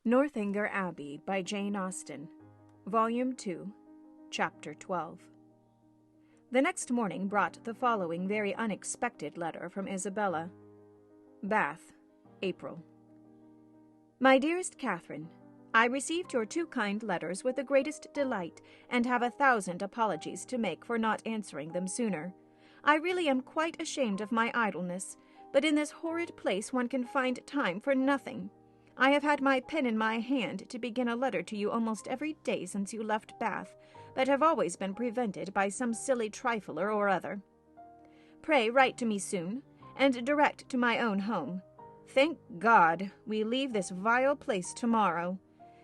Northanger Abbey by Jane Austen, Volume 2, Chapter 12. The next morning brought the following very unexpected letter from Isabella. Bath, April. My dearest Catherine, I received your 2 kind letters with the greatest delight, and have 1,000 apologies to make for not answering them sooner. I really am quite ashamed of my idleness, but in this horrid place one can find time for nothing. I have had my pen in my hand to begin a letter to you almost every day since you left Bath, but have always been prevented by some silly trifler or other. Pray write to me soon, and direct to my own home. Thank God, we leave this vile place tomorrow.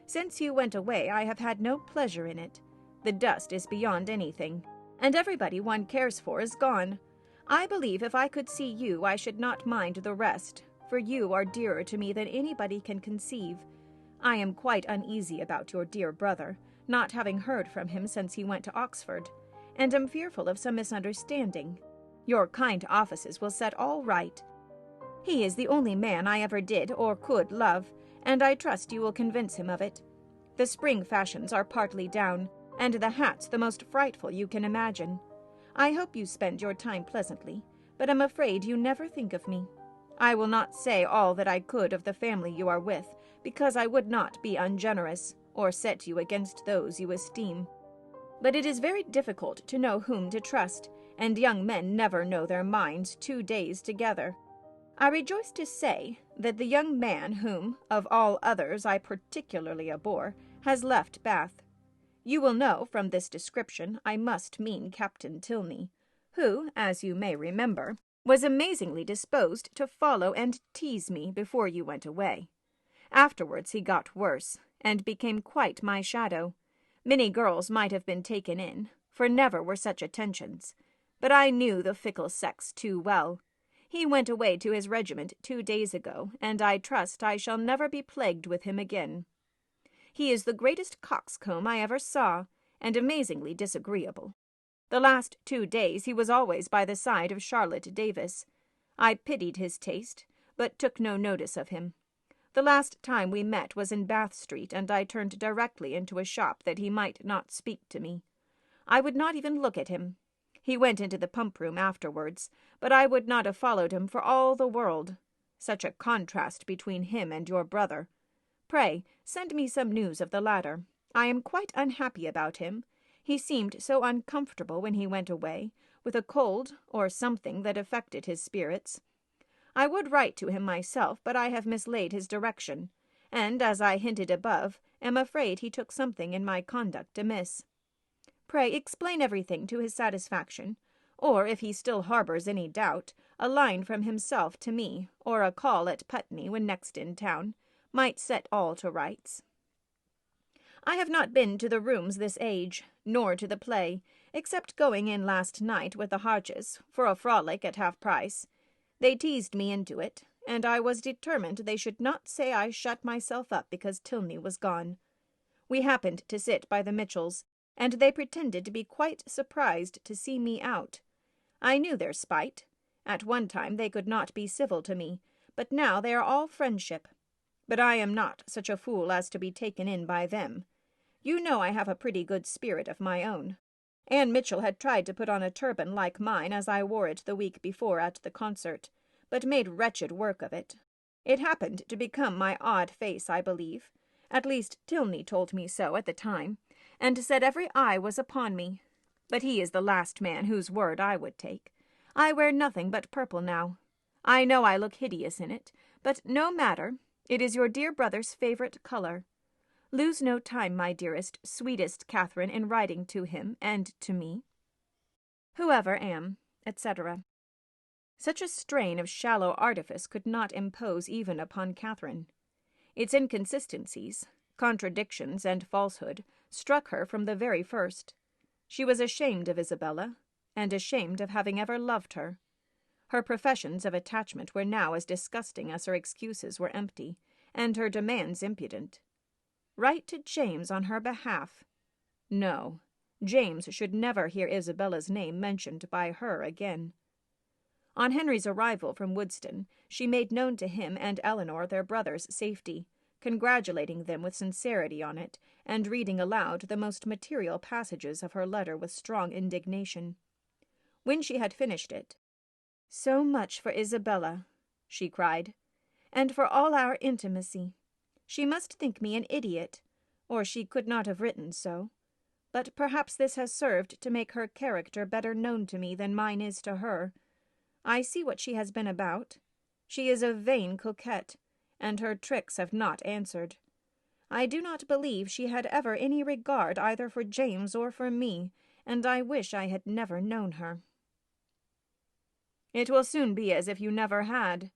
Since you went away, I have had no pleasure in it. The dust is beyond anything, and everybody one cares for is gone. I believe if I could see you, I should not mind the rest, for you are dearer to me than anybody can conceive. I am quite uneasy about your dear brother, not having heard from him since he went to Oxford, and am fearful of some misunderstanding. Your kind offices will set all right. He is the only man I ever did or could love, and I trust you will convince him of it. The spring fashions are partly down, and the hats the most frightful you can imagine. I hope you spend your time pleasantly, but am afraid you never think of me. I will not say all that I could of the family you are with, because I would not be ungenerous, or set you against those you esteem. But it is very difficult to know whom to trust, and young men never know their minds 2 days together. I rejoice to say that the young man whom, of all others, I particularly abhor, has left Bath. You will know from this description I must mean Captain Tilney, who, as you may remember, was amazingly disposed to follow and tease me before you went away. Afterwards he got worse, and became quite my shadow. Many girls might have been taken in, for never were such attentions, but I knew the fickle sex too well. He went away to his regiment 2 days ago, and I trust I shall never be plagued with him again. He is the greatest coxcomb I ever saw, and amazingly disagreeable. The last 2 days he was always by the side of Charlotte Davis. I pitied his taste, but took no notice of him. The last time we met was in Bath Street, and I turned directly into a shop that he might not speak to me. I would not even look at him. He went into the pump-room afterwards, but I would not have followed him for all the world. Such a contrast between him and your brother. Pray, send me some news of the latter. I am quite unhappy about him. He seemed so uncomfortable when he went away, with a cold or something that affected his spirits. I would write to him myself, but I have mislaid his direction, and, as I hinted above, am afraid he took something in my conduct amiss. Pray explain everything to his satisfaction, or, if he still harbours any doubt, a line from himself to me, or a call at Putney when next in town, might set all to rights. I have not been to the rooms this age, nor to the play, except going in last night with the Hodges, for a frolic at half price. They teased me into it, and I was determined they should not say I shut myself up because Tilney was gone. We happened to sit by the Mitchells, and they pretended to be quite surprised to see me out. I knew their spite. At one time they could not be civil to me, but now they are all friendship. But I am not such a fool as to be taken in by them. You know I have a pretty good spirit of my own. Anne Mitchell had tried to put on a turban like mine as I wore it the week before at the concert, but made wretched work of it. It happened to become my odd face, I believe. At least Tilney told me so at the time, and said every eye was upon me. But he is the last man whose word I would take. I wear nothing but purple now. I know I look hideous in it, but no matter. It is your dear brother's favourite colour. Lose no time, my dearest, sweetest Catherine, in writing to him and to me. Whoever am, etc. Such a strain of shallow artifice could not impose even upon Catherine. Its inconsistencies, contradictions, and falsehood struck her from the very first. She was ashamed of Isabella, and ashamed of having ever loved her. Her professions of attachment were now as disgusting as her excuses were empty, and her demands impudent. Write to James on her behalf. No, James should never hear Isabella's name mentioned by her again. On Henry's arrival from Woodston, she made known to him and Eleanor their brother's safety, congratulating them with sincerity on it, and reading aloud the most material passages of her letter with strong indignation. When she had finished it, "So much for Isabella," she cried, "and for all our intimacy. She must think me an idiot, or she could not have written so. But perhaps this has served to make her character better known to me than mine is to her. I see what she has been about. She is a vain coquette, and her tricks have not answered. I do not believe she had ever any regard either for James or for me, and I wish I had never known her." "It will soon be as if you never had,"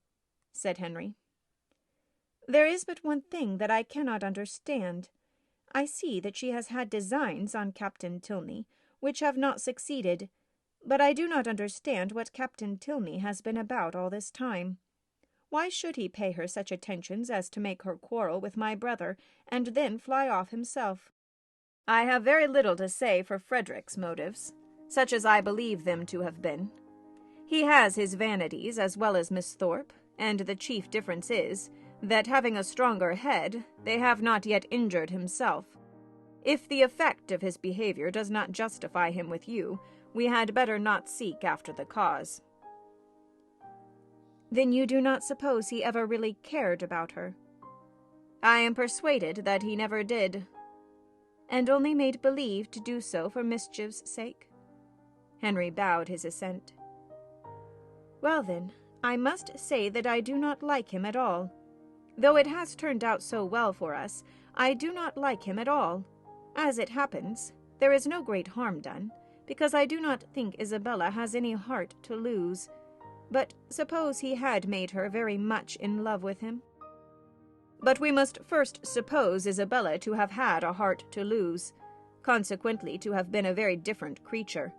said Henry. "There is but one thing that I cannot understand. I see that she has had designs on Captain Tilney, which have not succeeded, but I do not understand what Captain Tilney has been about all this time. Why should he pay her such attentions as to make her quarrel with my brother, and then fly off himself? I have very little to say for Frederick's motives, such as I believe them to have been. He has his vanities as well as Miss Thorpe, and the chief difference is that, having a stronger head, they have not yet injured himself. If the effect of his behavior does not justify him with you, we had better not seek after the cause." "Then you do not suppose he ever really cared about her?" "I am persuaded that he never did." "And only made believe to do so for mischief's sake?" Henry bowed his assent. "Well, then, I must say that I do not like him at all. Though it has turned out so well for us, I do not like him at all. As it happens, there is no great harm done, because I do not think Isabella has any heart to lose. But suppose he had made her very much in love with him?" "But we must first suppose Isabella to have had a heart to lose, consequently to have been a very different creature,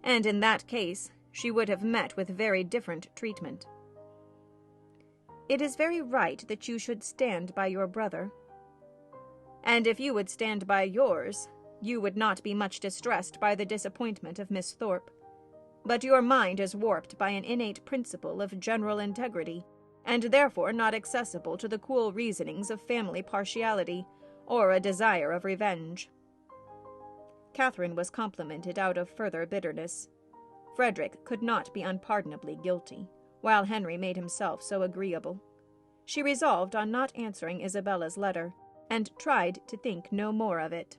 and in that case she would have met with very different treatment." "It is very right that you should stand by your brother." "And if you would stand by yours, you would not be much distressed by the disappointment of Miss Thorpe. But your mind is warped by an innate principle of general integrity, and therefore not accessible to the cool reasonings of family partiality, or a desire of revenge." Catherine was complimented out of further bitterness. Frederick could not be unpardonably guilty, while Henry made himself so agreeable. She resolved on not answering Isabella's letter, and tried to think no more of it.